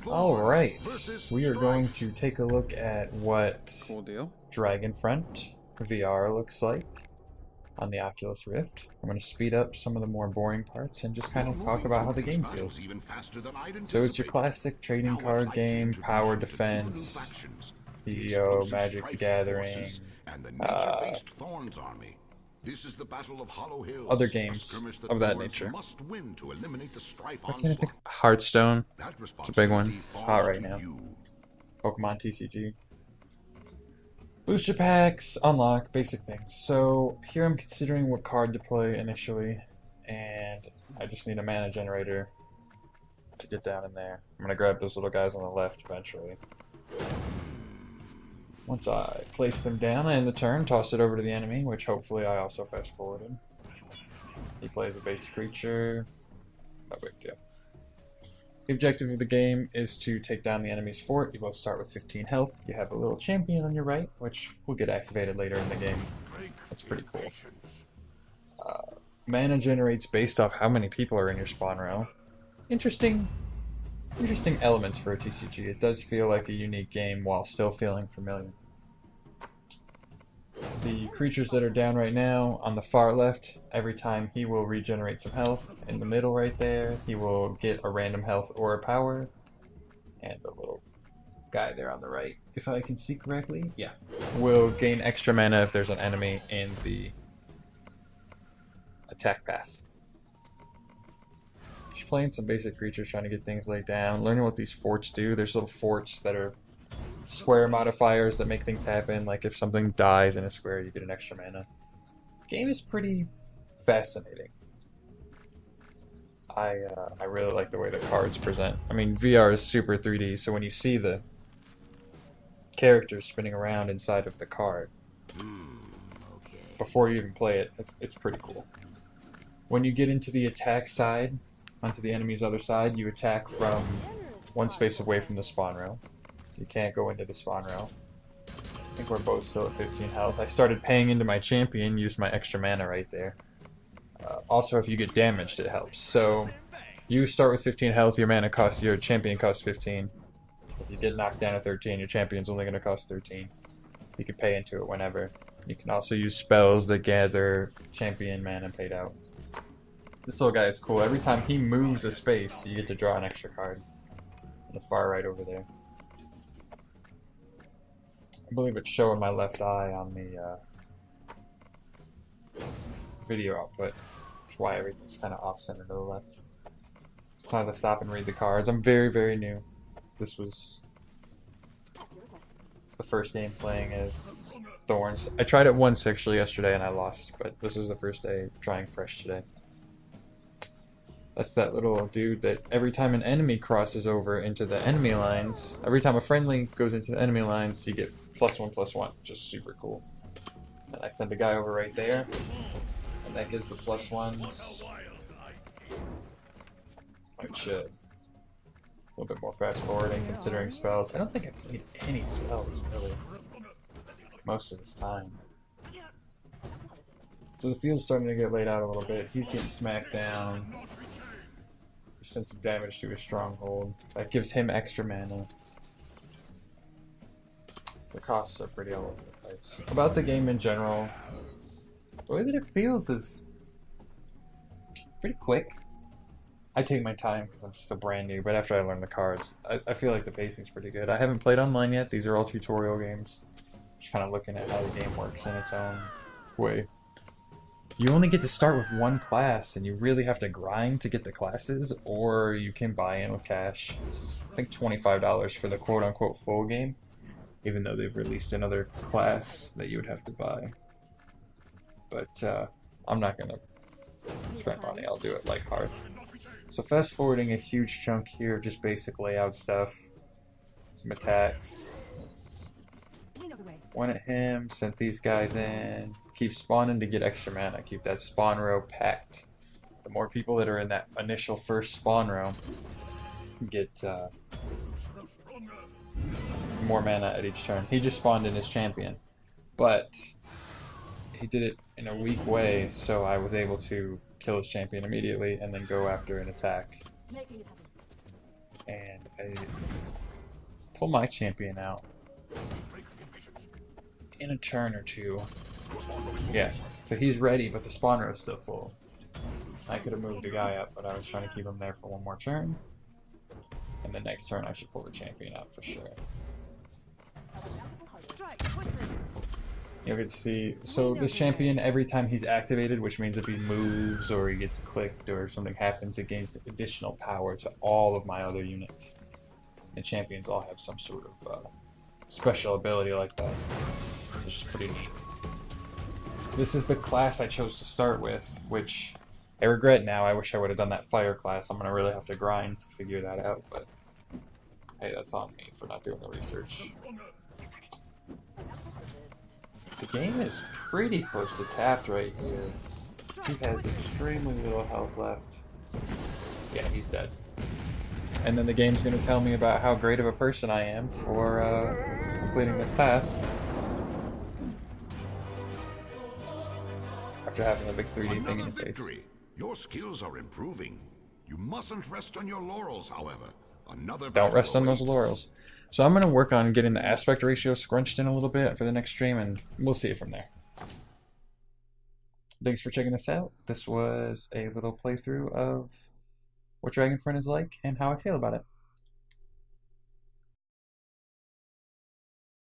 Alright, we are going to take a look at what Cool deal. Dragonfront VR looks like on the Oculus Rift. I'm going to speed up some of the more boring parts and just kind of talk about how the game feels. So it's your classic trading card game, power defense, PvO, Magic the Gathering, other games of that nature. I can't think. Hearthstone, it's a big one. It's hot right now. Pokemon TCG. Booster packs, unlock, basic things. So here I'm considering what card to play initially, and I just need a mana generator to get down in there. I'm gonna grab those little guys on the left eventually. Once I place them down, I end the turn, toss it over to the enemy, which hopefully I also fast forwarded. He plays a base creature. No big deal. The objective of the game is to take down the enemy's fort. You both start with 15 health. You have a little champion on your right, which will get activated later in the game. That's pretty cool. Mana generates based off how many people are in your spawn row. Interesting elements for a TCG. It does feel like a unique game while still feeling familiar. The creatures that are down right now, on the far left, every time he will regenerate some health. In the middle right there, he will get a random health or a power. And the little guy there on the right, if I can see correctly, yeah, will gain extra mana if there's an enemy in the attack path. Just playing some basic creatures, trying to get things laid down, learning what these forts do. There's little forts that are square modifiers that make things happen, like if something dies in a square, you get an extra mana. The game is pretty fascinating. I really like the way the cards present. I mean, VR is super 3D, so when you see the characters spinning around inside of the card, before you even play it, it's pretty cool. When you get into the attack side, onto the enemy's other side, you attack from one space away from the spawn row. You can't go into the spawn row. I think we're both still at 15 health. I started paying into my champion, used my extra mana right there. Also, if you get damaged, it helps. So, you start with 15 health, your champion costs 15. If you get knocked down to 13, your champion's only going to cost 13. You can pay into it whenever. You can also use spells that gather champion mana paid out. This little guy is cool. Every time he moves a space, you get to draw an extra card. On the far right over there. I believe it's showing my left eye on the video output. That's why everything's kind of off-center to the left. Sometimes I stop and read the cards. I'm very, very new. This was the first game playing as Thorns. I tried it once actually yesterday and I lost, but this is the first day trying fresh today. That's that little dude that every time an enemy crosses over into the enemy lines, every time a friendly goes into the enemy lines, you get +1/+1, which is super cool. And I send a guy over right there, and that gives the +1s. Which, a little bit more fast forwarding considering spells. I don't think I played any spells, really, most of this time. So the field's starting to get laid out a little bit. He's getting smacked down. Send some damage to his stronghold. That gives him extra mana. The costs are pretty all over the place. About the game in general, the way that it feels is pretty quick. I take my time because I'm still brand new, but after I learn the cards, I feel like the pacing's pretty good. I haven't played online yet. These are all tutorial games. Just kind of looking at how the game works in its own way. You only get to start with one class, and you really have to grind to get the classes, or you can buy in with cash. It's, I think, $25 for the quote-unquote full game, even though they've released another class that you would have to buy. But I'm not going to spend money. I'll do it like hard. So fast-forwarding a huge chunk here of just basic layout stuff. Some attacks. Went at him, sent these guys in. Keep spawning to get extra mana. Keep that spawn row packed. The more people that are in that initial first spawn row get more mana at each turn. He just spawned in his champion, but he did it in a weak way, so I was able to kill his champion immediately and then go after an attack. and I pull my champion out in a turn or two. Yeah, so he's ready, but the spawner is still full. I could have moved the guy up, but I was trying to keep him there for one more turn. And the next turn I should pull the champion out for sure. You can see, so this champion, every time he's activated, which means if he moves or he gets clicked or something happens, it gains additional power to all of my other units. The champions all have some sort of special ability like that, which is pretty neat. This is the class I chose to start with, which I regret now. I wish I would have done that fire class. I'm going to really have to grind to figure that out, but hey, that's on me for not doing the research. The game is pretty close to tapped right here. He has extremely little health left. Yeah, he's dead. And then the game's going to tell me about how great of a person I am for completing this task. After having a big 3D thing in your face. Your skills are improving. You mustn't rest on your laurels, however. Don't rest on those laurels. So I'm going to work on getting the aspect ratio scrunched in a little bit for the next stream, and we'll see it from there. Thanks for checking this out. This was a little playthrough of what Dragonfront is like and how I feel about it.